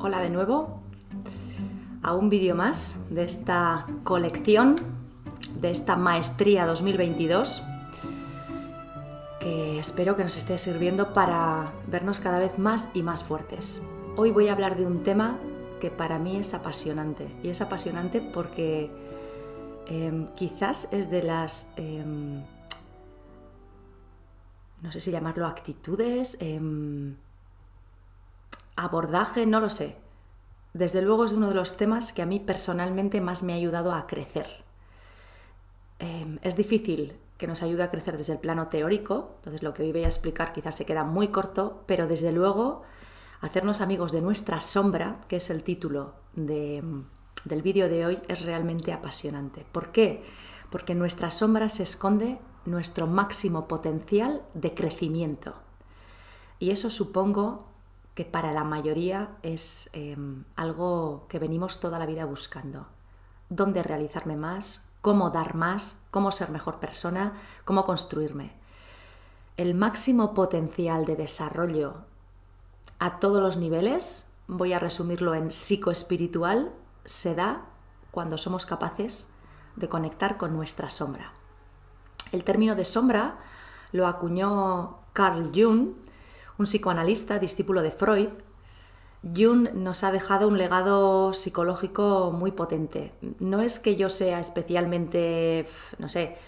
Hola de nuevo a un vídeo más de esta colección, de esta maestría 2022, que espero que nos esté sirviendo para vernos cada vez más y más fuertes. Hoy voy a hablar de un tema que para mí es apasionante, y es apasionante porque quizás es de las, no sé si llamarlo actitudes, abordaje, no lo sé. Desde luego es uno de los temas que a mí personalmente más me ha ayudado a crecer. Es difícil que nos ayude a crecer desde el plano teórico, entonces lo que hoy voy a explicar quizás se queda muy corto, pero desde luego hacernos amigos de nuestra sombra, que es el título del vídeo de hoy, es realmente apasionante. ¿Por qué? Porque en nuestra sombra se esconde nuestro máximo potencial de crecimiento. Y eso supongo que para la mayoría es algo que venimos toda la vida buscando. ¿Dónde realizarme más? ¿Cómo dar más? ¿Cómo ser mejor persona? ¿Cómo construirme? El máximo potencial de desarrollo a todos los niveles, voy a resumirlo en psicoespiritual, se da cuando somos capaces de conectar con nuestra sombra. El término de sombra lo acuñó Carl Jung, un psicoanalista, discípulo de Freud. Jung nos ha dejado un legado psicológico muy potente. No es que yo sea especialmente, no sé,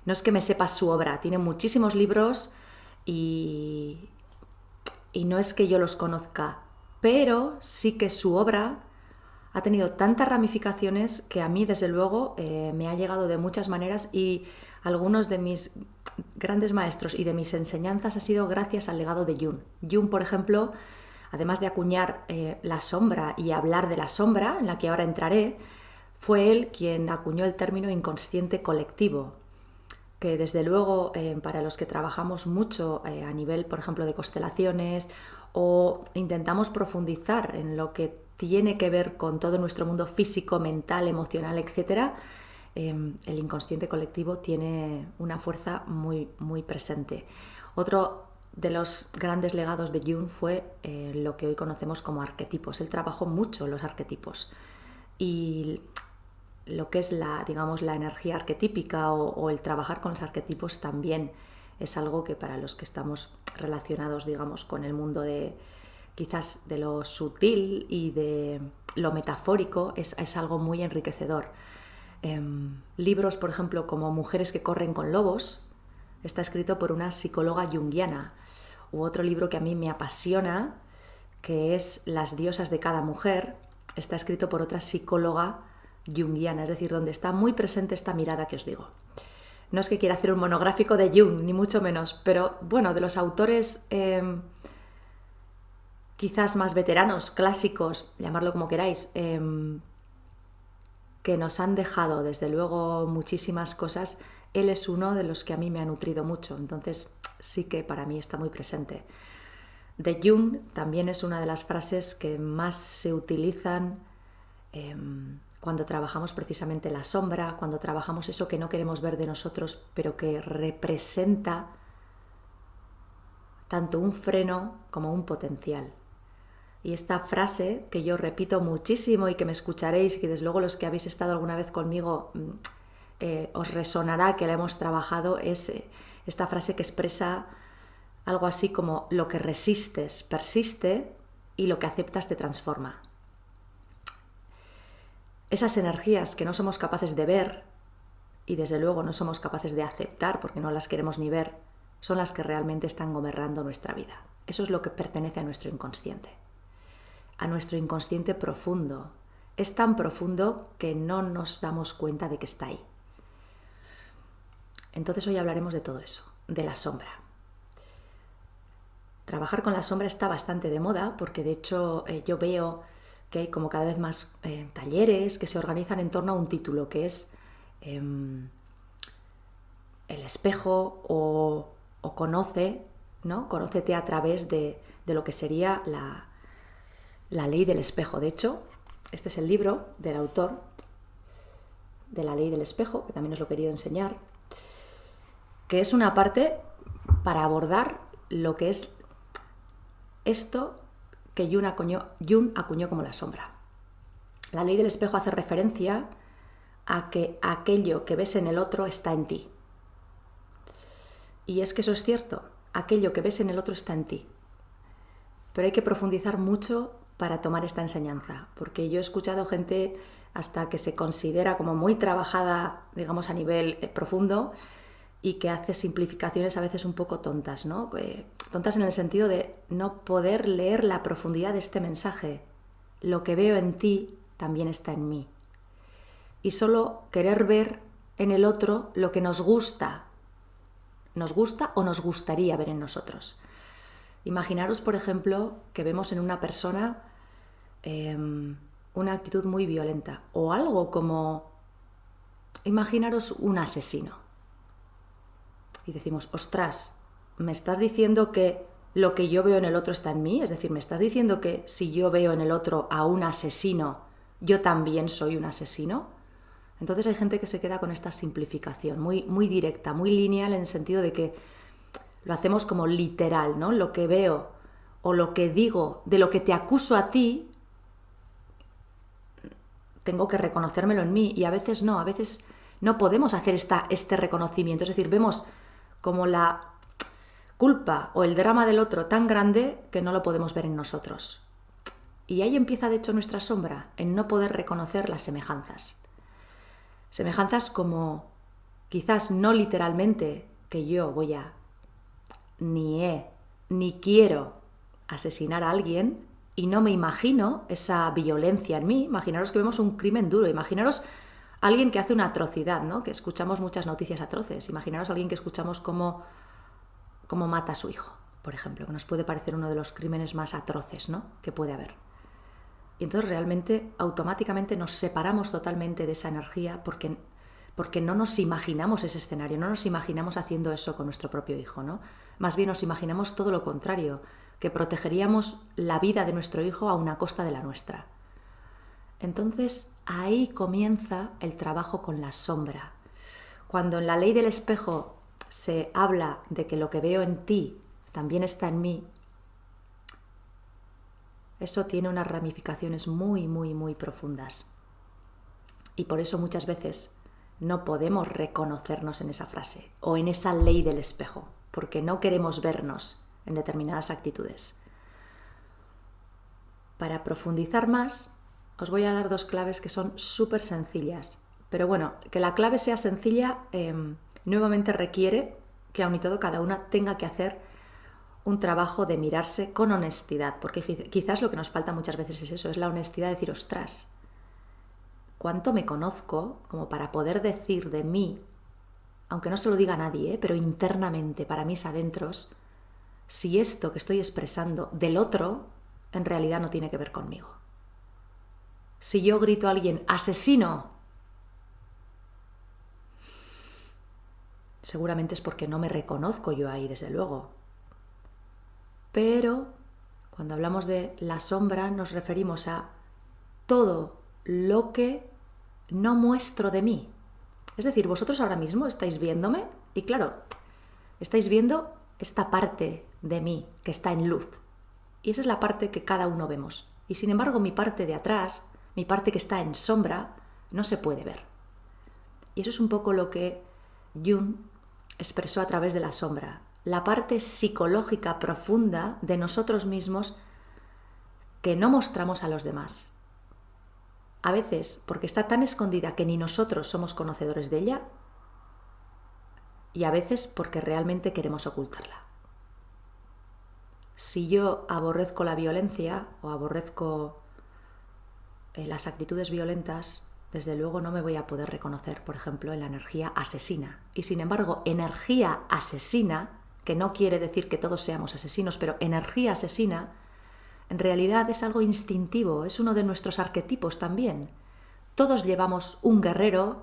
no es que me sepa su obra, tiene muchísimos libros y no es que yo los conozca, pero sí que su obra ha tenido tantas ramificaciones que a mí, desde luego, me ha llegado de muchas maneras, y algunos de mis grandes maestros y de mis enseñanzas ha sido gracias al legado de Jung. Jung, por ejemplo, además de acuñar la sombra y hablar de la sombra, en la que ahora entraré, fue él quien acuñó el término inconsciente colectivo, que desde luego para los que trabajamos mucho a nivel, por ejemplo, de constelaciones, o intentamos profundizar en lo que tiene que ver con todo nuestro mundo físico, mental, emocional, etc., el inconsciente colectivo tiene una fuerza muy, muy presente. Otro de los grandes legados de Jung fue lo que hoy conocemos como arquetipos. Él trabajó mucho los arquetipos, y lo que es la energía arquetípica o el trabajar con los arquetipos también es algo que para los que estamos relacionados, con el mundo de quizás de lo sutil y de lo metafórico, es algo muy enriquecedor. Libros, por ejemplo, como Mujeres que corren con lobos, está escrito por una psicóloga junguiana. U otro libro que a mí me apasiona, que es Las diosas de cada mujer, está escrito por otra psicóloga junguiana, es decir, donde está muy presente esta mirada que os digo. No es que quiera hacer un monográfico de Jung, ni mucho menos, pero bueno, de los autores quizás más veteranos, clásicos, llamarlo como queráis, que nos han dejado desde luego muchísimas cosas, él es uno de los que a mí me ha nutrido mucho, entonces sí que para mí está muy presente. De Jung también es una de las frases que más se utilizan cuando trabajamos precisamente la sombra, cuando trabajamos eso que no queremos ver de nosotros, pero que representa tanto un freno como un potencial. Y esta frase, que yo repito muchísimo y que me escucharéis, y que desde luego los que habéis estado alguna vez conmigo os resonará que la hemos trabajado, es esta frase que expresa algo así como: lo que resistes persiste y lo que aceptas te transforma. Esas energías que no somos capaces de ver, y desde luego no somos capaces de aceptar porque no las queremos ni ver, son las que realmente están gobernando nuestra vida. Eso es lo que pertenece a nuestro inconsciente, a nuestro inconsciente profundo. Es tan profundo que no nos damos cuenta de que está ahí. Entonces hoy hablaremos de todo eso, de la sombra. Trabajar con la sombra está bastante de moda, porque de hecho yo veo que hay como cada vez más talleres que se organizan en torno a un título, que es el espejo o conoce, ¿no? Conócete a través de lo que sería la ley del espejo. De hecho, este es el libro del autor de la ley del espejo, que también os lo he querido enseñar, que es una parte para abordar lo que es esto que Jung acuñó como la sombra. La ley del espejo hace referencia a que aquello que ves en el otro está en ti. Y es que eso es cierto, aquello que ves en el otro está en ti. Pero hay que profundizar mucho para tomar esta enseñanza, porque yo he escuchado gente hasta que se considera como muy trabajada, digamos, a nivel profundo, y que hace simplificaciones a veces un poco tontas, ¿no? Tontas en el sentido de no poder leer la profundidad de este mensaje. Lo que veo en ti también está en mí. Y solo querer ver en el otro lo que nos gusta o nos gustaría ver en nosotros. Imaginaros, por ejemplo, que vemos en una persona una actitud muy violenta o algo como, imaginaros un asesino. Y decimos, ostras, ¿me estás diciendo que lo que yo veo en el otro está en mí? Es decir, ¿me estás diciendo que si yo veo en el otro a un asesino, yo también soy un asesino? Entonces hay gente que se queda con esta simplificación, muy, muy directa, muy lineal, en el sentido de que lo hacemos como literal, ¿no? Lo que veo o lo que digo, de lo que te acuso a ti, tengo que reconocérmelo en mí, y a veces no podemos hacer este reconocimiento. Es decir, vemos como la culpa o el drama del otro tan grande que no lo podemos ver en nosotros. Y ahí empieza, de hecho, nuestra sombra, en no poder reconocer las semejanzas. Semejanzas como, quizás no literalmente, que yo voy a ni quiero asesinar a alguien, y no me imagino esa violencia en mí. Imaginaros que vemos un crimen duro, imaginaros a alguien que hace una atrocidad, ¿no? Que escuchamos muchas noticias atroces. Imaginaros a alguien que escuchamos cómo mata a su hijo, por ejemplo, que nos puede parecer uno de los crímenes más atroces, ¿no? Que puede haber. Y entonces realmente, automáticamente nos separamos totalmente de esa energía porque no nos imaginamos ese escenario, no nos imaginamos haciendo eso con nuestro propio hijo, ¿no? Más bien nos imaginamos todo lo contrario, que protegeríamos la vida de nuestro hijo a una costa de la nuestra. Entonces ahí comienza el trabajo con la sombra. Cuando en la ley del espejo se habla de que lo que veo en ti también está en mí, eso tiene unas ramificaciones muy, muy, muy profundas. Y por eso muchas veces no podemos reconocernos en esa frase o en esa ley del espejo, porque no queremos vernos en determinadas actitudes. Para profundizar más, os voy a dar 2 claves que son súper sencillas. Pero bueno, que la clave sea sencilla nuevamente requiere que aun y todo cada una tenga que hacer un trabajo de mirarse con honestidad, porque quizás lo que nos falta muchas veces es eso, es la honestidad de decir, ostras, ¿cuánto me conozco como para poder decir de mí, aunque no se lo diga a nadie, pero internamente, para mis adentros, si esto que estoy expresando del otro en realidad no tiene que ver conmigo? Si yo grito a alguien, ¡asesino!, seguramente es porque no me reconozco yo ahí, desde luego. Pero cuando hablamos de la sombra nos referimos a todo lo que no muestro de mí. Es decir, vosotros ahora mismo estáis viéndome y claro, estáis viendo esta parte de mí que está en luz. Y esa es la parte que cada uno vemos. Y sin embargo, mi parte de atrás, mi parte que está en sombra, no se puede ver. Y eso es un poco lo que Jung expresó a través de la sombra. La parte psicológica profunda de nosotros mismos que no mostramos a los demás. A veces porque está tan escondida que ni nosotros somos conocedores de ella, y a veces porque realmente queremos ocultarla. Si yo aborrezco la violencia o aborrezco las actitudes violentas, desde luego no me voy a poder reconocer, por ejemplo, en la energía asesina. Y sin embargo, energía asesina, que no quiere decir que todos seamos asesinos, pero energía asesina, en realidad es algo instintivo, es uno de nuestros arquetipos también. Todos llevamos un guerrero,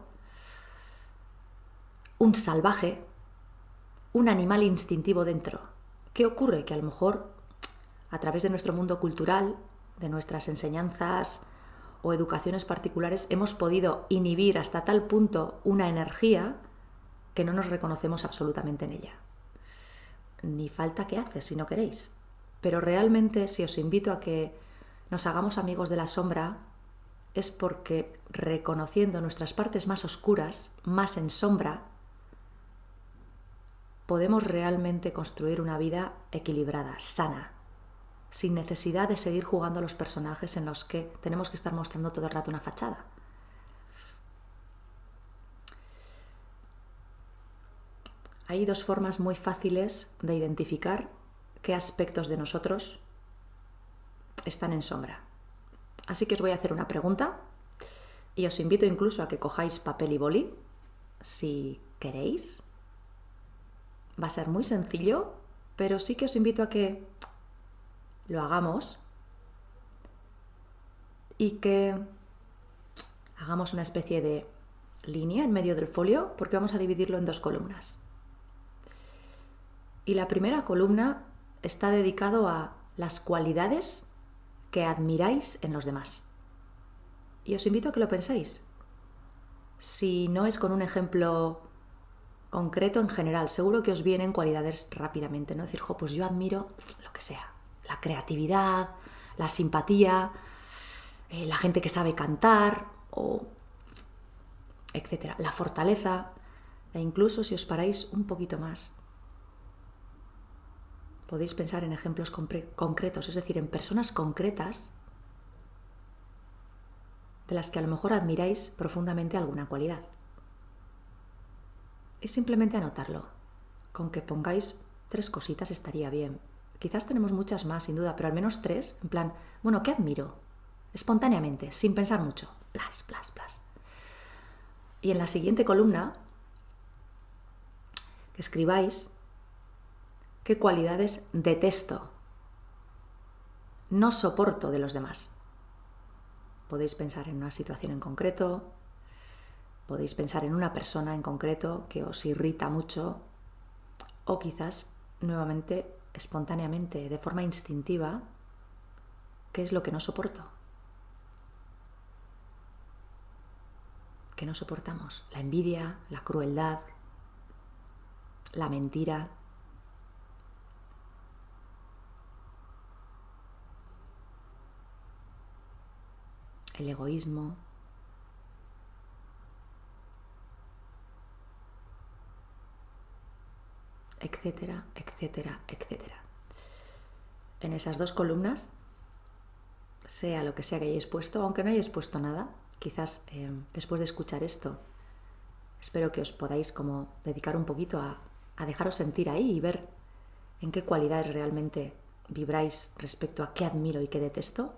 un salvaje, un animal instintivo dentro. ¿Qué ocurre? Que a lo mejor, a través de nuestro mundo cultural, de nuestras enseñanzas o educaciones particulares, hemos podido inhibir hasta tal punto una energía que no nos reconocemos absolutamente en ella. Ni falta que hace, si no queréis. Pero realmente, si os invito a que nos hagamos amigos de la sombra, es porque reconociendo nuestras partes más oscuras, más en sombra, podemos realmente construir una vida equilibrada, sana, sin necesidad de seguir jugando a los personajes en los que tenemos que estar mostrando todo el rato una fachada. Hay dos formas muy fáciles de identificar qué aspectos de nosotros están en sombra. Así que os voy a hacer una pregunta y os invito incluso a que cojáis papel y boli, si queréis. Va a ser muy sencillo, pero sí que os invito a que lo hagamos y que hagamos una especie de línea en medio del folio, porque vamos a dividirlo en dos columnas. Y la primera columna está dedicado a las cualidades que admiráis en los demás. Y os invito a que lo penséis. Si no es con un ejemplo concreto, en general, seguro que os vienen cualidades rápidamente, ¿no? Decir, pues yo admiro lo que sea, la creatividad, la simpatía, la gente que sabe cantar, o etcétera, la fortaleza, e incluso si os paráis un poquito más, podéis pensar en ejemplos concretos, es decir, en personas concretas de las que a lo mejor admiráis profundamente alguna cualidad. Y simplemente anotarlo. Con que pongáis 3 cositas estaría bien. Quizás tenemos muchas más, sin duda, pero al menos 3, en plan, bueno, ¿qué admiro? Espontáneamente, sin pensar mucho. Plas, plas, plas. Y en la siguiente columna, que escribáis qué cualidades detesto, no soporto de los demás. Podéis pensar en una situación en concreto, podéis pensar en una persona en concreto que os irrita mucho, o quizás, nuevamente, espontáneamente, de forma instintiva, ¿qué es lo que no soporto? ¿Qué no soportamos? La envidia, la crueldad, la mentira. El egoísmo. Etcétera, etcétera, etcétera. En esas 2 columnas, sea lo que sea que hayáis puesto, aunque no hayáis puesto nada, quizás después de escuchar esto, espero que os podáis como dedicar un poquito a dejaros sentir ahí y ver en qué cualidades realmente vibráis respecto a qué admiro y qué detesto.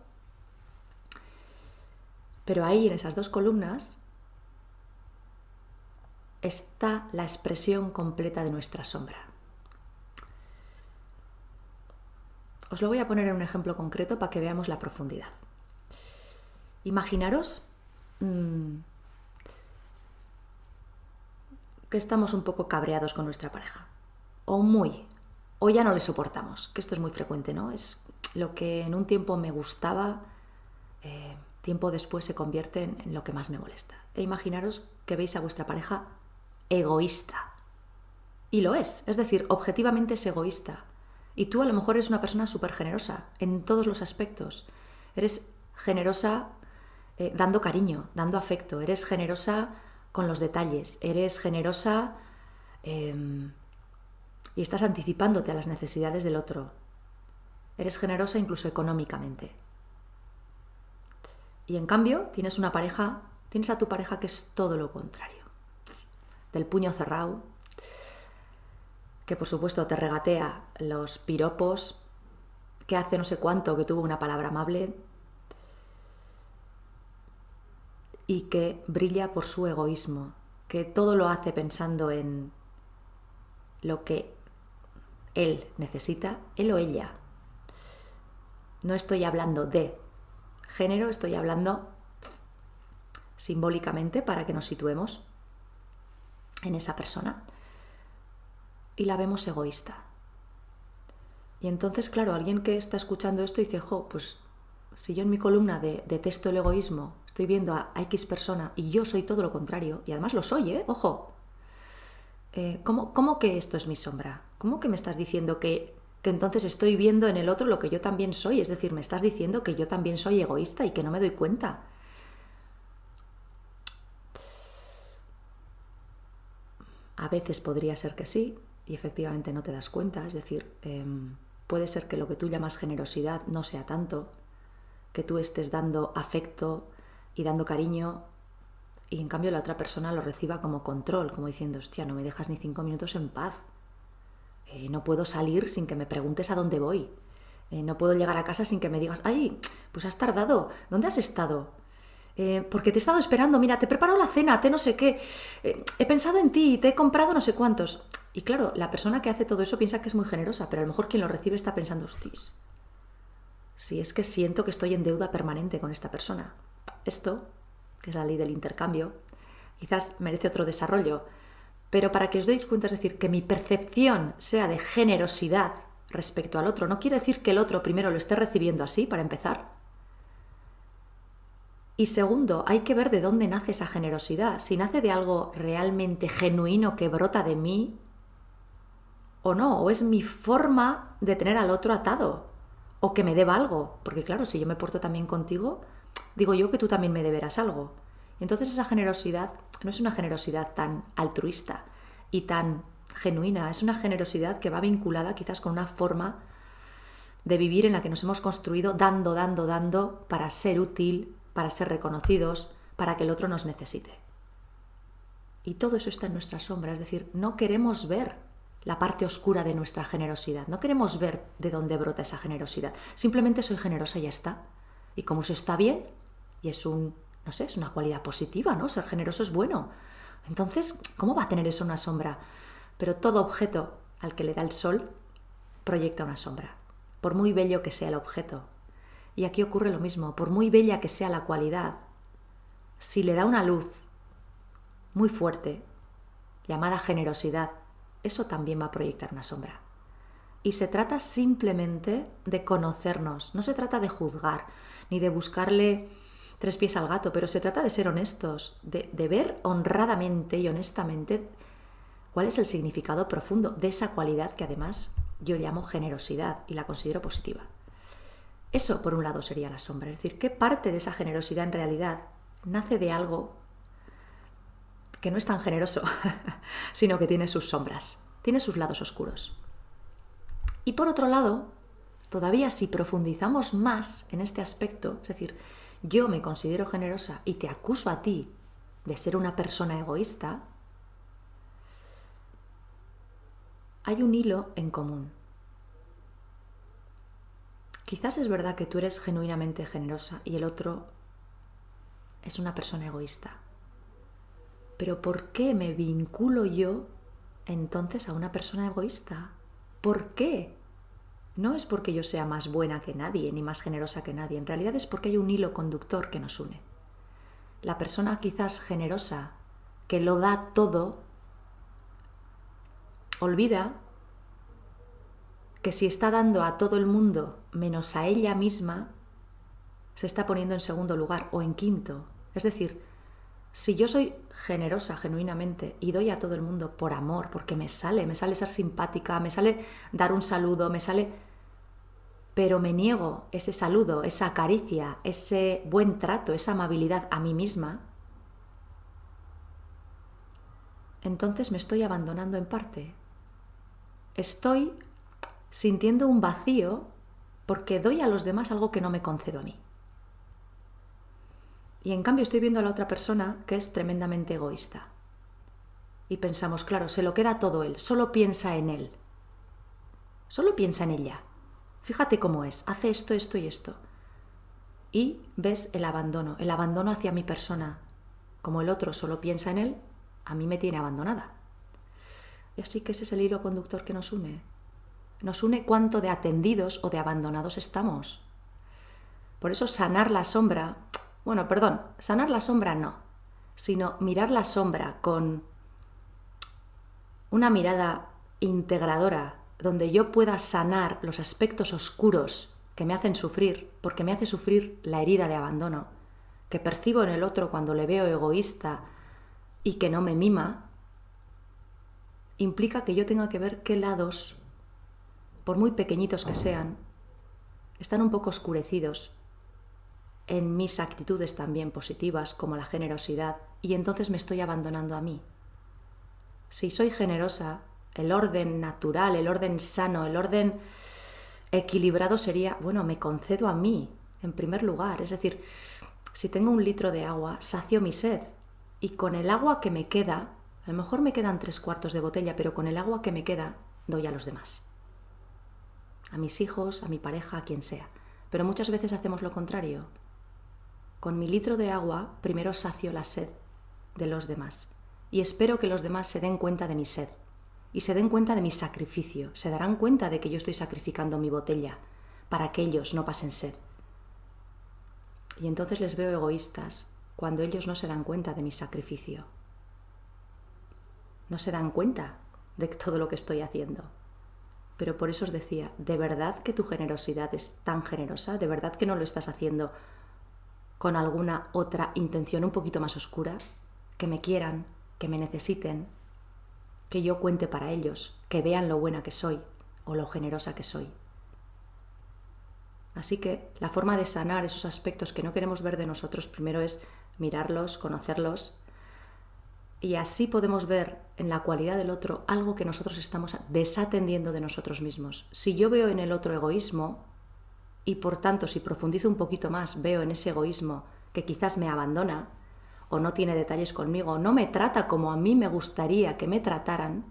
Pero ahí, en esas 2 columnas, está la expresión completa de nuestra sombra. Os lo voy a poner en un ejemplo concreto para que veamos la profundidad. Imaginaros que estamos un poco cabreados con nuestra pareja, o ya no le soportamos, que esto es muy frecuente, ¿no? Es lo que en un tiempo me gustaba, tiempo después se convierte en lo que más me molesta. E imaginaros que veis a vuestra pareja egoísta. Y lo es decir, objetivamente es egoísta. Y tú a lo mejor eres una persona súper generosa en todos los aspectos. Eres generosa dando cariño, dando afecto. Eres generosa con los detalles. Eres generosa y estás anticipándote a las necesidades del otro. Eres generosa incluso económicamente. Y en cambio tienes a tu pareja que es todo lo contrario. Del puño cerrado, que por supuesto te regatea los piropos, que hace no sé cuánto que tuvo una palabra amable y que brilla por su egoísmo, que todo lo hace pensando en lo que él necesita, él o ella. No estoy hablando de género, estoy hablando simbólicamente para que nos situemos en esa persona. Y la vemos egoísta. Y entonces, claro, alguien que está escuchando esto dice, pues si yo en mi columna de detesto el egoísmo estoy viendo a X persona y yo soy todo lo contrario, y además lo soy, ojo, ¿cómo que esto es mi sombra? ¿Cómo que me estás diciendo que que entonces estoy viendo en el otro lo que yo también soy. Es decir, me estás diciendo que yo también soy egoísta y que no me doy cuenta. A veces podría ser que sí, y efectivamente no te das cuenta. Es decir, puede ser que lo que tú llamas generosidad no sea tanto, que tú estés dando afecto y dando cariño, y en cambio la otra persona lo reciba como control, como diciendo, hostia, no me dejas ni 5 minutos en paz. No puedo salir sin que me preguntes a dónde voy. No puedo llegar a casa sin que me digas, ay, pues has tardado, ¿dónde has estado? Porque te he estado esperando, mira, te he preparado la cena, te no sé qué, he pensado en ti, te he comprado no sé cuántos. Y claro, la persona que hace todo eso piensa que es muy generosa, pero a lo mejor quien lo recibe está pensando, hostis, si es que siento que estoy en deuda permanente con esta persona. Esto, que es la ley del intercambio, quizás merece otro desarrollo, pero para que os deis cuenta, es decir, que mi percepción sea de generosidad respecto al otro, no quiere decir que el otro primero lo esté recibiendo así, para empezar. Y segundo, hay que ver de dónde nace esa generosidad, si nace de algo realmente genuino que brota de mí o no, o es mi forma de tener al otro atado, o que me deba algo, porque claro, si yo me porto también contigo, digo yo que tú también me deberás algo. Entonces esa generosidad no es una generosidad tan altruista y tan genuina, es una generosidad que va vinculada quizás con una forma de vivir en la que nos hemos construido dando para ser útil, para ser reconocidos, para que el otro nos necesite. Y todo eso está en nuestra sombra, es decir, no queremos ver la parte oscura de nuestra generosidad, no queremos ver de dónde brota esa generosidad, simplemente soy generosa y ya está. Y como eso está bien, y es no sé, es una cualidad positiva, ¿no? Ser generoso es bueno. Entonces, ¿cómo va a tener eso una sombra? Pero todo objeto al que le da el sol proyecta una sombra, por muy bello que sea el objeto. Y aquí ocurre lo mismo, por muy bella que sea la cualidad, si le da una luz muy fuerte, llamada generosidad, eso también va a proyectar una sombra. Y se trata simplemente de conocernos, no se trata de juzgar, ni de buscarle 3 pies al gato, pero se trata de ser honestos, de ver honradamente y honestamente cuál es el significado profundo de esa cualidad que además yo llamo generosidad y la considero positiva. Eso, por un lado, sería la sombra. Es decir, ¿qué parte de esa generosidad en realidad nace de algo que no es tan generoso, sino que tiene sus sombras, tiene sus lados oscuros? Y por otro lado, todavía si profundizamos más en este aspecto, es decir, yo me considero generosa y te acuso a ti de ser una persona egoísta, hay un hilo en común. Quizás es verdad que tú eres genuinamente generosa y el otro es una persona egoísta. Pero ¿por qué me vinculo yo entonces a una persona egoísta? ¿Por qué? No es porque yo sea más buena que nadie ni más generosa que nadie. En realidad es porque hay un hilo conductor que nos une. La persona quizás generosa que lo da todo olvida que si está dando a todo el mundo menos a ella misma, se está poniendo en segundo lugar o en quinto. Es decir, si yo soy generosa genuinamente y doy a todo el mundo por amor, porque me sale ser simpática, me sale dar un saludo, pero me niego ese saludo, esa caricia, ese buen trato, esa amabilidad a mí misma, entonces me estoy abandonando en parte. Estoy sintiendo un vacío porque doy a los demás algo que no me concedo a mí. Y en cambio estoy viendo a la otra persona que es tremendamente egoísta. Y pensamos, claro, se lo queda todo él, solo piensa en él. Solo piensa en ella. Fíjate cómo es, hace esto, esto y esto. Y ves el abandono hacia mi persona. Como el otro solo piensa en él, a mí me tiene abandonada. Y así que ese es el hilo conductor que nos une. Nos une cuánto de atendidos o de abandonados estamos. Por eso sanar la sombra, sanar la sombra no, sino mirar la sombra con una mirada integradora, donde yo pueda sanar los aspectos oscuros que me hacen sufrir, porque me hace sufrir la herida de abandono, que percibo en el otro cuando le veo egoísta y que no me mima, implica que yo tenga que ver qué lados por muy pequeñitos que sean, están un poco oscurecidos en mis actitudes también positivas, como la generosidad, y entonces me estoy abandonando a mí. Si soy generosa, el orden natural, el orden sano, el orden equilibrado sería, bueno, me concedo a mí en primer lugar. Es decir, si tengo 1 litro de agua, sacio mi sed. Y con el agua que me queda, a lo mejor me quedan 3/4 de botella, pero con el agua que me queda, doy a los demás. A mis hijos, a mi pareja, a quien sea. Pero muchas veces hacemos lo contrario. Con mi litro de agua, primero sacio la sed de los demás. Y espero que los demás se den cuenta de mi sed. Y se den cuenta de mi sacrificio. Se darán cuenta de que yo estoy sacrificando mi botella para que ellos no pasen sed. Y entonces les veo egoístas cuando ellos no se dan cuenta de mi sacrificio. No se dan cuenta de todo lo que estoy haciendo. Pero por eso os decía, ¿de verdad que tu generosidad es tan generosa? ¿De verdad que no lo estás haciendo con alguna otra intención un poquito más oscura? Que me quieran, que me necesiten, que yo cuente para ellos, que vean lo buena que soy o lo generosa que soy. Así que la forma de sanar esos aspectos que no queremos ver de nosotros primero es mirarlos, conocerlos, y así podemos ver en la cualidad del otro algo que nosotros estamos desatendiendo de nosotros mismos. Si yo veo en el otro egoísmo, y por tanto si profundizo un poquito más veo en ese egoísmo que quizás me abandona, o no tiene detalles conmigo, o no me trata como a mí me gustaría que me trataran,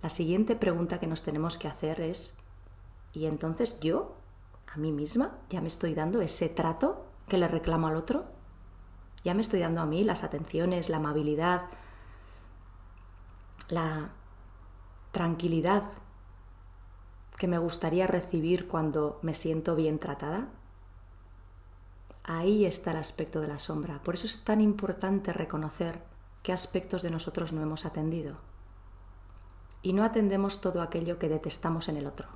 la siguiente pregunta que nos tenemos que hacer es, ¿y entonces yo, a mí misma, ya me estoy dando ese trato que le reclamo al otro? ¿Ya me estoy dando a mí las atenciones, la amabilidad, la tranquilidad que me gustaría recibir cuando me siento bien tratada? Ahí está el aspecto de la sombra. Por eso es tan importante reconocer qué aspectos de nosotros no hemos atendido. Y no atendemos todo aquello que detestamos en el otro.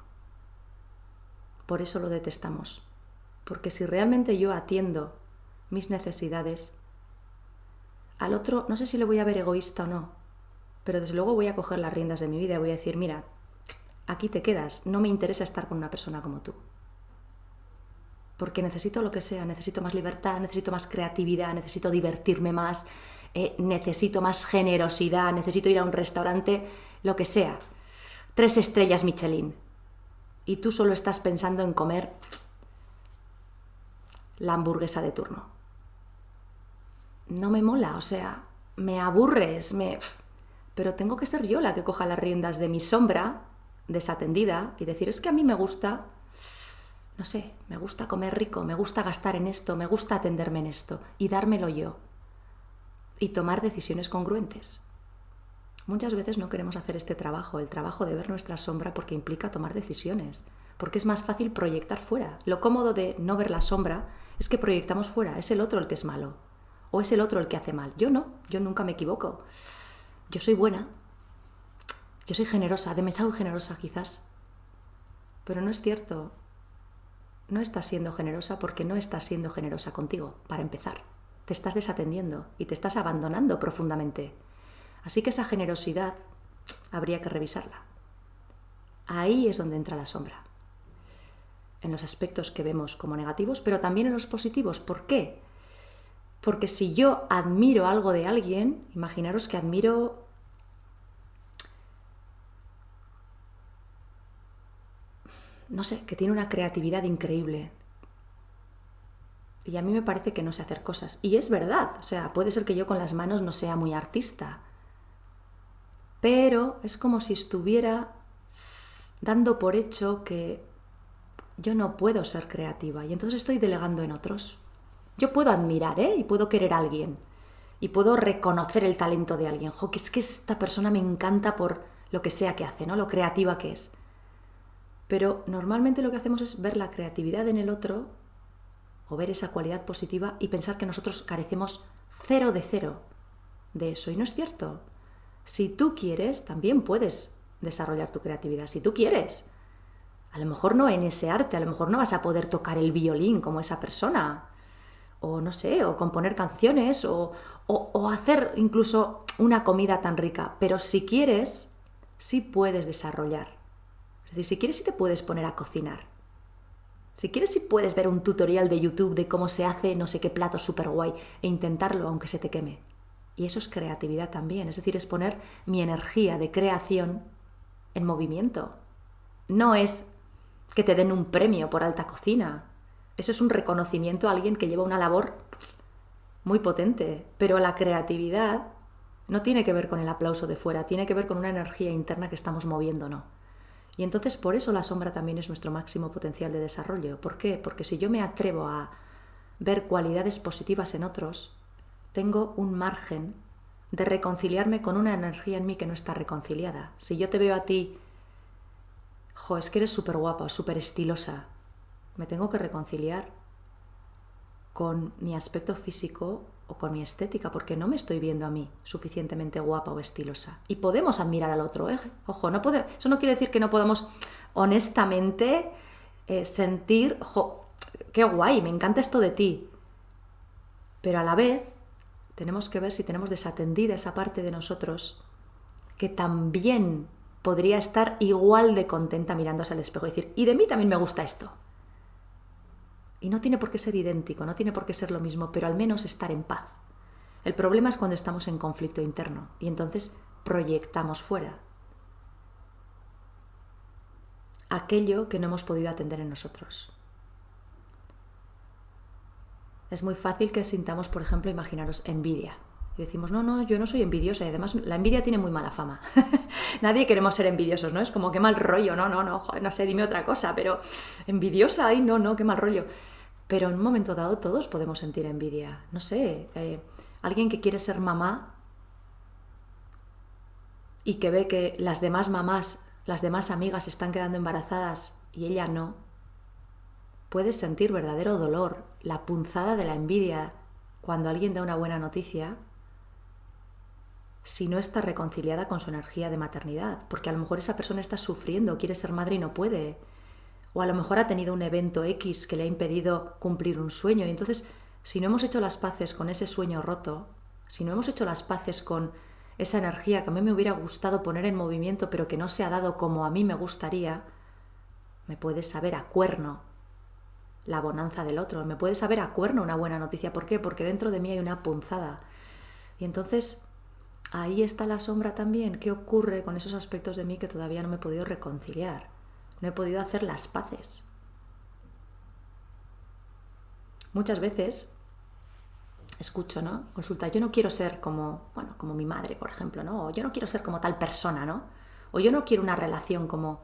Por eso lo detestamos. Porque si realmente yo atiendo mis necesidades, al otro no sé si le voy a ver egoísta o no, pero desde luego voy a coger las riendas de mi vida y voy a decir, mira, aquí te quedas, no me interesa estar con una persona como tú. Porque necesito lo que sea, necesito más libertad, necesito más creatividad, necesito divertirme más, necesito más generosidad, necesito ir a un restaurante, lo que sea. 3 estrellas Michelin. Y tú solo estás pensando en comer la hamburguesa de turno. No me mola, o sea, me aburres, pero tengo que ser yo la que coja las riendas de mi sombra desatendida y decir, es que a mí me gusta, no sé, me gusta comer rico, me gusta gastar en esto, me gusta atenderme en esto y dármelo yo y tomar decisiones congruentes. Muchas veces no queremos hacer este trabajo, el trabajo de ver nuestra sombra, porque implica tomar decisiones, porque es más fácil proyectar fuera. Lo cómodo de no ver la sombra es que proyectamos fuera, es el otro el que es malo, o es el otro el que hace mal. Yo no, yo nunca me equivoco. Yo soy buena, yo soy generosa, demasiado generosa quizás, pero no es cierto. No estás siendo generosa porque no estás siendo generosa contigo, para empezar. Te estás desatendiendo y te estás abandonando profundamente. Así que esa generosidad habría que revisarla. Ahí es donde entra la sombra. En los aspectos que vemos como negativos, pero también en los positivos. ¿Por qué? Porque si yo admiro algo de alguien, imaginaros que admiro no sé, que tiene una creatividad increíble. Y a mí me parece que no sé hacer cosas. Y es verdad, o sea, puede ser que yo con las manos no sea muy artista. Pero es como si estuviera dando por hecho que yo no puedo ser creativa. Y entonces estoy delegando en otros. Yo puedo admirar, y puedo querer a alguien. Y puedo reconocer el talento de alguien. Jo, que es que esta persona me encanta por lo que sea que hace, ¿no? Lo creativa que es. Pero normalmente lo que hacemos es ver la creatividad en el otro o ver esa cualidad positiva y pensar que nosotros carecemos 0 de 0 de eso. Y no es cierto. Si tú quieres, también puedes desarrollar tu creatividad. Si tú quieres. A lo mejor no en ese arte, a lo mejor no vas a poder tocar el violín como esa persona. O no sé, o componer canciones, o hacer incluso una comida tan rica. Pero si quieres, sí puedes desarrollar Es decir, si quieres sí te puedes poner a cocinar. Si quieres sí puedes ver un tutorial de YouTube de cómo se hace no sé qué plato súper guay e intentarlo aunque se te queme. Y eso es creatividad también, es decir, es poner mi energía de creación en movimiento. No es que te den un premio por alta cocina. Eso es un reconocimiento a alguien que lleva una labor muy potente. Pero la creatividad no tiene que ver con el aplauso de fuera, tiene que ver con una energía interna que estamos moviendo, ¿no? Y entonces por eso la sombra también es nuestro máximo potencial de desarrollo. ¿Por qué? Porque si yo me atrevo a ver cualidades positivas en otros, tengo un margen de reconciliarme con una energía en mí que no está reconciliada. Si yo te veo a ti, es que eres súper guapa, súper estilosa, me tengo que reconciliar con mi aspecto físico o con mi estética, porque no me estoy viendo a mí suficientemente guapa o estilosa. Y podemos admirar al otro, ¿eh? Ojo, eso no quiere decir que no podamos honestamente sentir, qué guay, me encanta esto de ti. Pero a la vez tenemos que ver si tenemos desatendida esa parte de nosotros que también podría estar igual de contenta mirándose al espejo y decir, y de mí también me gusta esto. Y no tiene por qué ser idéntico, no tiene por qué ser lo mismo, pero al menos estar en paz. El problema es cuando estamos en conflicto interno y entonces proyectamos fuera aquello que no hemos podido atender en nosotros. Es muy fácil que sintamos, por ejemplo, imaginaros envidia. Y decimos, no, yo no soy envidiosa. Y además la envidia tiene muy mala fama. Nadie queremos ser envidiosos, ¿no? Es como, qué mal rollo, no sé, dime otra cosa, pero envidiosa, ay, no, qué mal rollo. Pero en un momento dado todos podemos sentir envidia. No sé, alguien que quiere ser mamá y que ve que las demás mamás, las demás amigas están quedando embarazadas y ella no, puede sentir verdadero dolor, la punzada de la envidia cuando alguien da una buena noticia, si no está reconciliada con su energía de maternidad, porque a lo mejor esa persona está sufriendo, quiere ser madre y no puede, o a lo mejor ha tenido un evento X que le ha impedido cumplir un sueño, y entonces si no hemos hecho las paces con ese sueño roto, si no hemos hecho las paces con esa energía que a mí me hubiera gustado poner en movimiento pero que no se ha dado como a mí me gustaría, me puede saber a cuerno la bonanza del otro, me puede saber a cuerno una buena noticia. ¿Por qué? Porque dentro de mí hay una punzada. Y entonces ahí está la sombra también. ¿Qué ocurre con esos aspectos de mí que todavía no me he podido reconciliar? No he podido hacer las paces. Muchas veces escucho, ¿no? Consulta, yo no quiero ser como mi madre, por ejemplo, ¿no? O yo no quiero ser como tal persona, ¿no? O yo no quiero una relación como...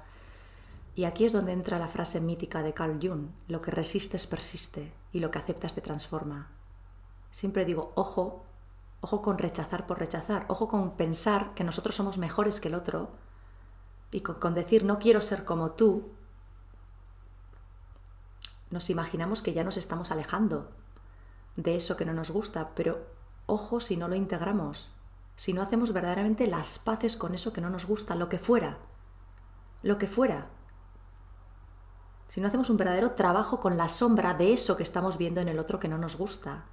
Y aquí es donde entra la frase mítica de Carl Jung, lo que resistes persiste y lo que aceptas te transforma. Siempre digo, ojo con rechazar por rechazar, ojo con pensar que nosotros somos mejores que el otro y con decir no quiero ser como tú, nos imaginamos que ya nos estamos alejando de eso que no nos gusta, pero ojo si no lo integramos, si no hacemos verdaderamente las paces con eso que no nos gusta, lo que fuera. Si no hacemos un verdadero trabajo con la sombra de eso que estamos viendo en el otro que no nos gusta,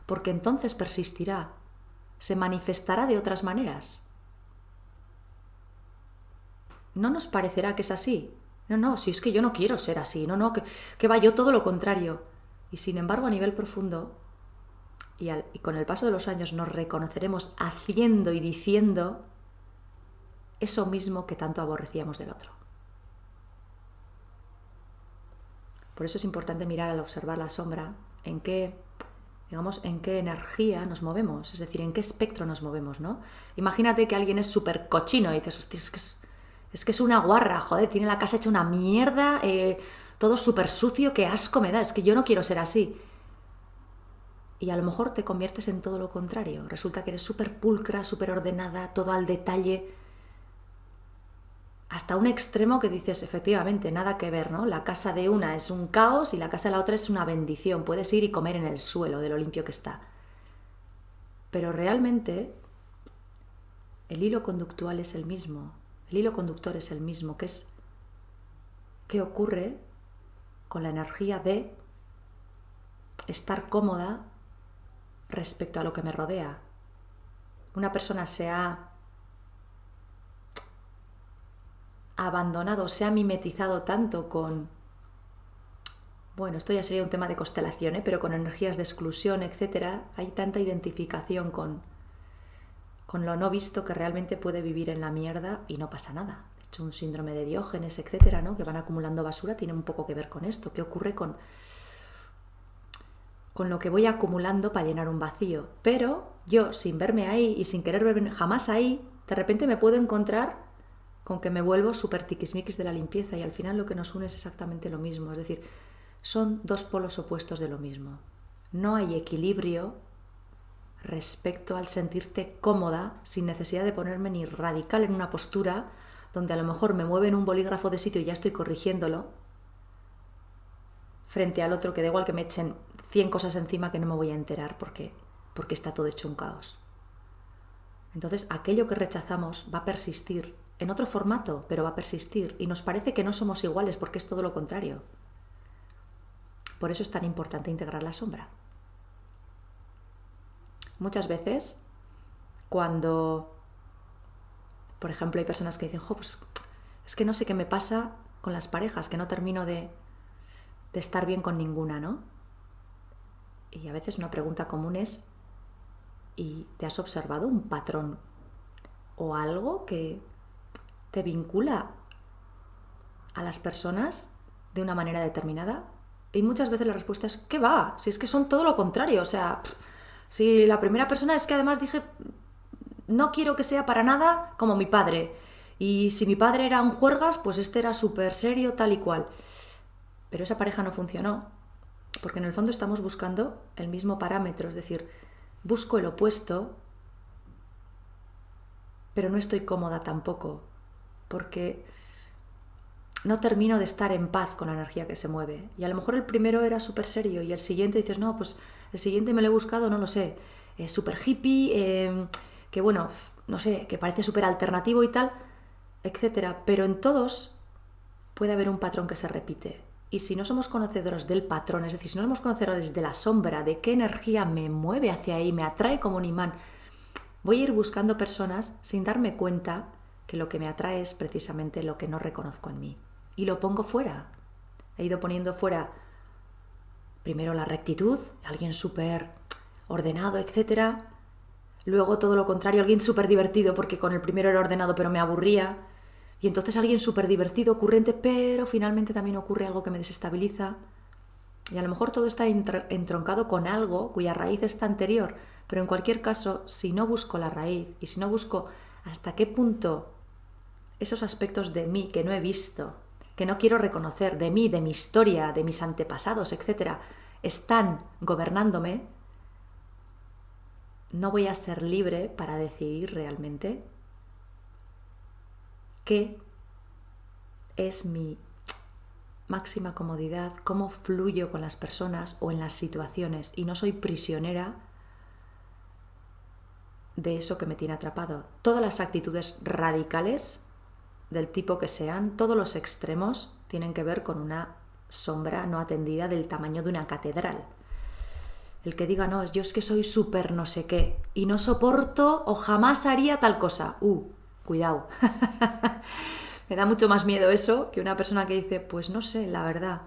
porque entonces persistirá, se manifestará de otras maneras. No nos parecerá que es así. No, si es que yo no quiero ser así, que va yo todo lo contrario. Y sin embargo, a nivel profundo, y con el paso de los años nos reconoceremos haciendo y diciendo eso mismo que tanto aborrecíamos del otro. Por eso es importante mirar al observar la sombra en qué energía nos movemos, es decir, en qué espectro nos movemos, ¿no? Imagínate que alguien es súper cochino y dices, hostia, es que es una guarra, joder, tiene la casa hecha una mierda, todo súper sucio, qué asco me da, es que yo no quiero ser así. Y a lo mejor te conviertes en todo lo contrario, resulta que eres súper pulcra, súper ordenada, todo al detalle, hasta un extremo que dices, efectivamente, nada que ver, ¿no? La casa de una es un caos y la casa de la otra es una bendición. Puedes ir y comer en el suelo de lo limpio que está. Pero realmente el hilo conductual es el mismo. El hilo conductor es el mismo, que es qué ocurre con la energía de estar cómoda respecto a lo que me rodea. Una persona se ha abandonado, se ha mimetizado tanto con, bueno, esto ya sería un tema de constelación, ¿eh? Pero con energías de exclusión, etcétera, hay tanta identificación con lo no visto que realmente puede vivir en la mierda y no pasa nada. De hecho, un síndrome de Diógenes, etcétera, ¿no? Que van acumulando basura, tiene un poco que ver con esto. ¿Qué ocurre con lo que voy acumulando para llenar un vacío? Pero yo, sin verme ahí y sin querer verme jamás ahí, de repente me puedo encontrar con que me vuelvo súper tiquismiquis de la limpieza y al final lo que nos une es exactamente lo mismo. Es decir, son dos polos opuestos de lo mismo. No hay equilibrio respecto al sentirte cómoda sin necesidad de ponerme ni radical en una postura donde a lo mejor me mueven un bolígrafo de sitio y ya estoy corrigiéndolo, frente al otro que da igual que me echen 100 cosas encima que no me voy a enterar porque está todo hecho un caos. Entonces, aquello que rechazamos va a persistir en otro formato, pero va a persistir y nos parece que no somos iguales porque es todo lo contrario. Por eso es tan importante integrar la sombra. Muchas veces, cuando, por ejemplo, hay personas que dicen, pues, es que no sé qué me pasa con las parejas, que no termino de estar bien con ninguna, ¿no? Y a veces una pregunta común es, ¿y te has observado un patrón o algo que te vincula a las personas de una manera determinada? Y muchas veces la respuesta es, ¿qué va? Si es que son todo lo contrario, o sea, si la primera persona es que además dije, no quiero que sea para nada como mi padre. Y si mi padre era un juergas, pues este era súper serio, tal y cual. Pero esa pareja no funcionó, porque en el fondo estamos buscando el mismo parámetro, es decir, busco el opuesto, pero no estoy cómoda tampoco, porque no termino de estar en paz con la energía que se mueve. Y a lo mejor el primero era súper serio y el siguiente dices, no, pues el siguiente me lo he buscado, no lo sé, es súper hippie, que bueno, no sé, que parece súper alternativo y tal, etcétera. Pero en todos puede haber un patrón que se repite. Y si no somos conocedores del patrón, es decir, si no somos conocedores de la sombra, de qué energía me mueve hacia ahí, me atrae como un imán, voy a ir buscando personas sin darme cuenta que lo que me atrae es precisamente lo que no reconozco en mí. Y lo pongo fuera. He ido poniendo fuera primero la rectitud, alguien súper ordenado, etcétera. Luego todo lo contrario, alguien súper divertido porque con el primero era ordenado pero me aburría. Y entonces alguien súper divertido, ocurrente, pero finalmente también ocurre algo que me desestabiliza. Y a lo mejor todo está entroncado con algo cuya raíz está anterior. Pero en cualquier caso, si no busco la raíz y si no busco hasta qué punto esos aspectos de mí que no he visto, que no quiero reconocer, de mí, de mi historia, de mis antepasados, etcétera, están gobernándome, no voy a ser libre para decidir realmente qué es mi máxima comodidad, cómo fluyo con las personas o en las situaciones y no soy prisionera de eso que me tiene atrapado. Todas las actitudes radicales, del tipo que sean, todos los extremos tienen que ver con una sombra no atendida del tamaño de una catedral. El que diga, no, yo es que soy súper no sé qué y no soporto o jamás haría tal cosa. Cuidado. Me da mucho más miedo eso que una persona que dice, pues no sé, la verdad,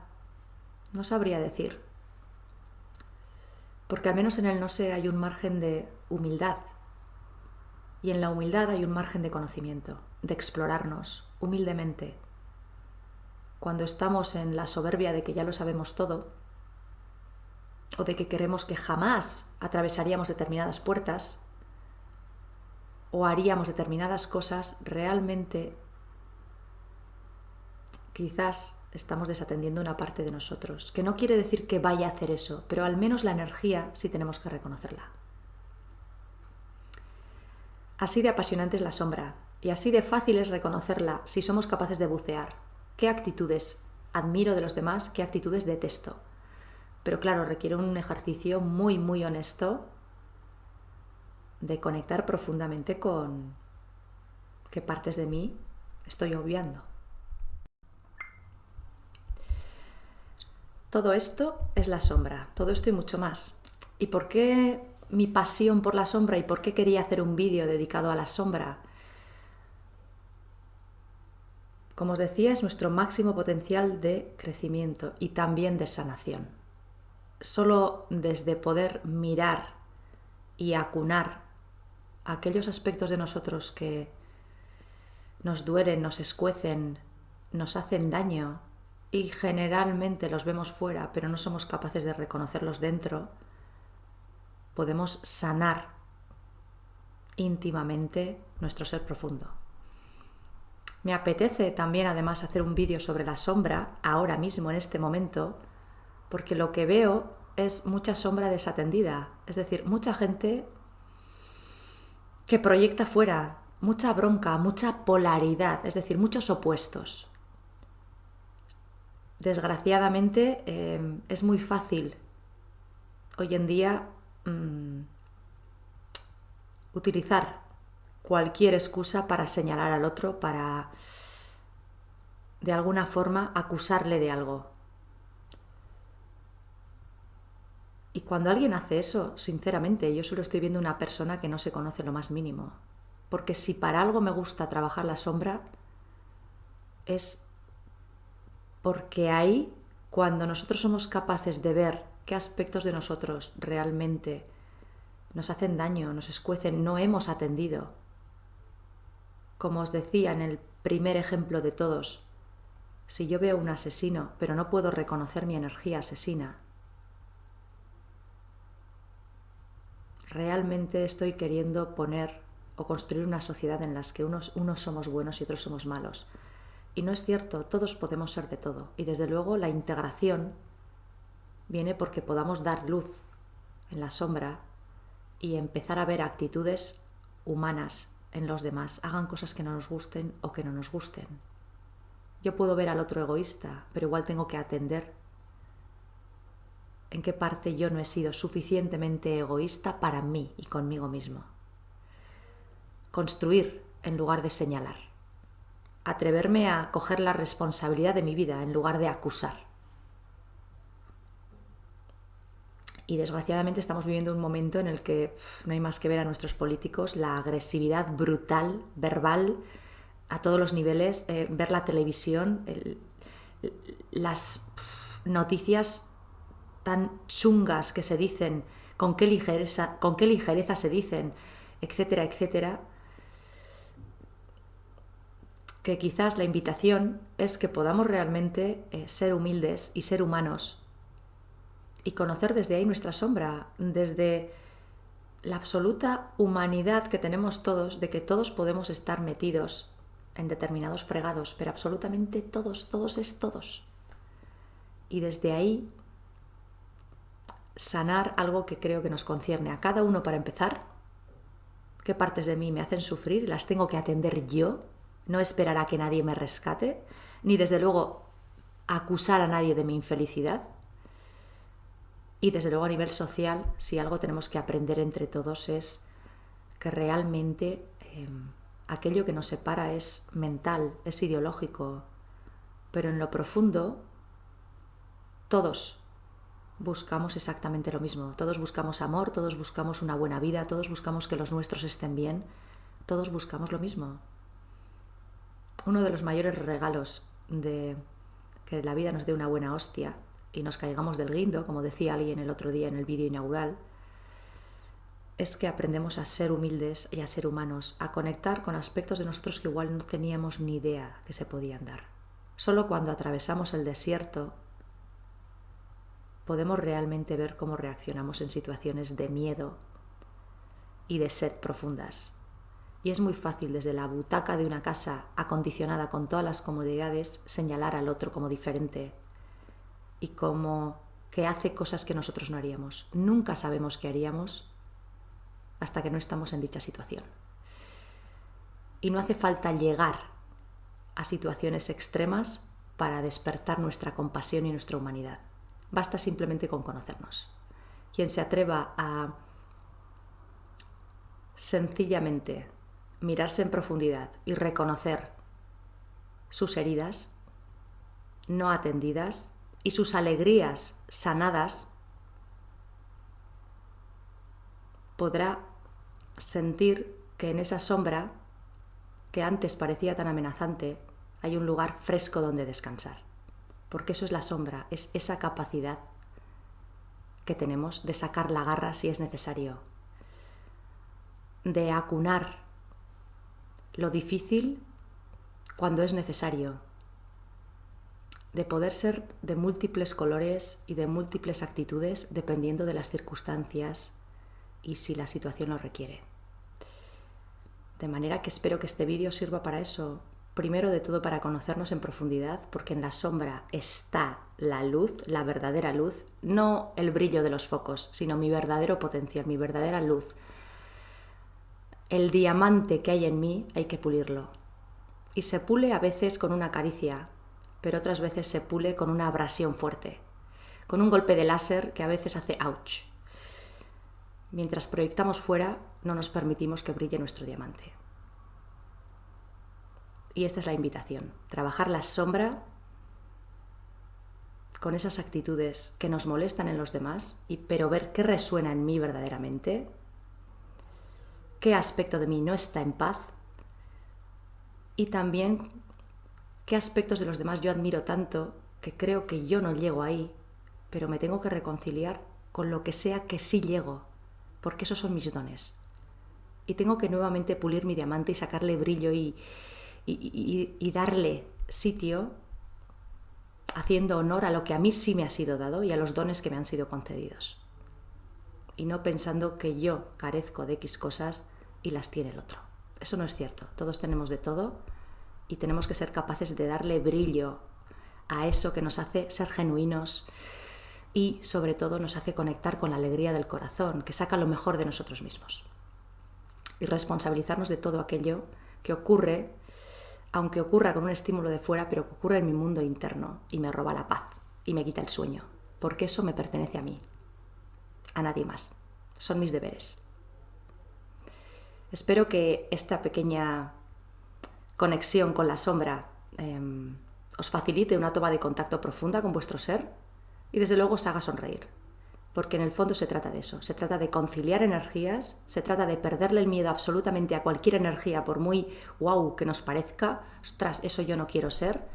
no sabría decir. Porque al menos en el no sé hay un margen de humildad. Y en la humildad hay un margen de conocimiento, de explorarnos humildemente. Cuando estamos en la soberbia de que ya lo sabemos todo, o de que queremos que jamás atravesaríamos determinadas puertas, o haríamos determinadas cosas, realmente quizás estamos desatendiendo una parte de nosotros, que no quiere decir que vaya a hacer eso, pero al menos la energía sí tenemos que reconocerla. Así de apasionante es la sombra y así de fácil es reconocerla si somos capaces de bucear. ¿Qué actitudes admiro de los demás? ¿Qué actitudes detesto? Pero claro, requiere un ejercicio muy, muy honesto de conectar profundamente con qué partes de mí estoy obviando. Todo esto es la sombra, todo esto y mucho más. ¿Y por qué mi pasión por la sombra y por qué quería hacer un vídeo dedicado a la sombra? Como os decía, es nuestro máximo potencial de crecimiento y también de sanación. Solo desde poder mirar y acunar aquellos aspectos de nosotros que nos duelen, nos escuecen, nos hacen daño y generalmente los vemos fuera, pero no somos capaces de reconocerlos dentro, podemos sanar íntimamente nuestro ser profundo. Me apetece también además hacer un vídeo sobre la sombra, ahora mismo, en este momento, porque lo que veo es mucha sombra desatendida, es decir, mucha gente que proyecta fuera, mucha bronca, mucha polaridad, es decir, muchos opuestos. Desgraciadamente es muy fácil hoy en día utilizar cualquier excusa para señalar al otro, para de alguna forma acusarle de algo. Y cuando alguien hace eso, sinceramente, yo solo estoy viendo una persona que no se conoce lo más mínimo. Porque si para algo me gusta trabajar la sombra, es porque ahí, cuando nosotros somos capaces de ver qué aspectos de nosotros realmente nos hacen daño, nos escuecen, no hemos atendido. Como os decía en el primer ejemplo de todos, si yo veo un asesino, pero no puedo reconocer mi energía asesina, realmente estoy queriendo poner o construir una sociedad en la que unos somos buenos y otros somos malos. Y no es cierto, todos podemos ser de todo. Y desde luego la integración viene porque podamos dar luz en la sombra y empezar a ver actitudes humanas en los demás, hagan cosas que no nos gusten o que no nos gusten. Yo puedo ver al otro egoísta, pero igual tengo que atender en qué parte yo no he sido suficientemente egoísta para mí y conmigo mismo. Construir en lugar de señalar. Atreverme a coger la responsabilidad de mi vida en lugar de acusar. Y desgraciadamente estamos viviendo un momento en el que no hay más que ver a nuestros políticos, la agresividad brutal, verbal, a todos los niveles, ver la televisión, las noticias tan chungas que se dicen, con qué ligereza se dicen, etcétera, etcétera, que quizás la invitación es que podamos realmente ser humildes y ser humanos y conocer desde ahí nuestra sombra, desde la absoluta humanidad que tenemos todos, de que todos podemos estar metidos en determinados fregados, pero absolutamente todos, todos es todos. Y desde ahí sanar algo que creo que nos concierne a cada uno para empezar, qué partes de mí me hacen sufrir, las tengo que atender yo, no esperar a que nadie me rescate, ni desde luego acusar a nadie de mi infelicidad. Y desde luego a nivel social, si algo tenemos que aprender entre todos es que realmente aquello que nos separa es mental, es ideológico, pero en lo profundo todos buscamos exactamente lo mismo. Todos buscamos amor, todos buscamos una buena vida, todos buscamos que los nuestros estén bien, todos buscamos lo mismo. Uno de los mayores regalos de que la vida nos dé una buena hostia y nos caigamos del guindo, como decía alguien el otro día en el vídeo inaugural, es que aprendemos a ser humildes y a ser humanos, a conectar con aspectos de nosotros que igual no teníamos ni idea que se podían dar. Solo cuando atravesamos el desierto podemos realmente ver cómo reaccionamos en situaciones de miedo y de sed profundas. Y es muy fácil desde la butaca de una casa acondicionada con todas las comodidades señalar al otro como diferente y como que hace cosas que nosotros no haríamos. Nunca sabemos qué haríamos hasta que no estamos en dicha situación. Y no hace falta llegar a situaciones extremas para despertar nuestra compasión y nuestra humanidad. Basta simplemente con conocernos. Quien se atreva a sencillamente mirarse en profundidad y reconocer sus heridas no atendidas y sus alegrías sanadas, podrá sentir que en esa sombra que antes parecía tan amenazante hay un lugar fresco donde descansar. Porque eso es la sombra, es esa capacidad que tenemos de sacar la garra si es necesario, de acunar lo difícil cuando es necesario, de poder ser de múltiples colores y de múltiples actitudes dependiendo de las circunstancias y si la situación lo requiere. De manera que espero que este vídeo sirva para eso, primero de todo para conocernos en profundidad, porque en la sombra está la luz, la verdadera luz, no el brillo de los focos, sino mi verdadero potencial, mi verdadera luz. El diamante que hay en mí hay que pulirlo. Y se pule a veces con una caricia, pero otras veces se pule con una abrasión fuerte, con un golpe de láser que a veces hace ouch. Mientras proyectamos fuera, no nos permitimos que brille nuestro diamante. Y esta es la invitación, trabajar la sombra con esas actitudes que nos molestan en los demás, pero ver qué resuena en mí verdaderamente, qué aspecto de mí no está en paz y también qué aspectos de los demás yo admiro tanto que creo que yo no llego ahí, pero me tengo que reconciliar con lo que sea que sí llego, porque esos son mis dones. Y tengo que nuevamente pulir mi diamante y sacarle brillo y darle sitio haciendo honor a lo que a mí sí me ha sido dado y a los dones que me han sido concedidos. Y no pensando que yo carezco de X cosas y las tiene el otro. Eso no es cierto. Todos tenemos de todo y tenemos que ser capaces de darle brillo a eso que nos hace ser genuinos y sobre todo nos hace conectar con la alegría del corazón, que saca lo mejor de nosotros mismos. Y responsabilizarnos de todo aquello que ocurre, aunque ocurra con un estímulo de fuera, pero que ocurre en mi mundo interno y me roba la paz y me quita el sueño, porque eso me pertenece a mí, a nadie más. Son mis deberes. Espero que esta pequeña conexión con la sombra os facilite una toma de contacto profunda con vuestro ser y desde luego os haga sonreír. Porque en el fondo se trata de eso, se trata de conciliar energías, se trata de perderle el miedo absolutamente a cualquier energía, por muy wow que nos parezca, ostras, eso yo no quiero ser,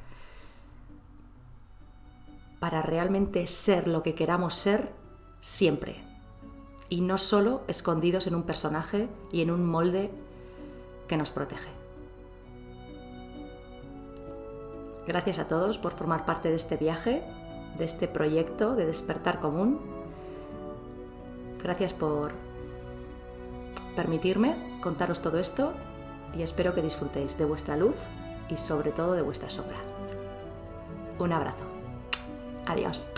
para realmente ser lo que queramos ser siempre. Y no solo escondidos en un personaje y en un molde que nos protege. Gracias a todos por formar parte de este viaje, de este proyecto de despertar común. Gracias por permitirme contaros todo esto y espero que disfrutéis de vuestra luz y sobre todo de vuestra sombra. Un abrazo. Adiós.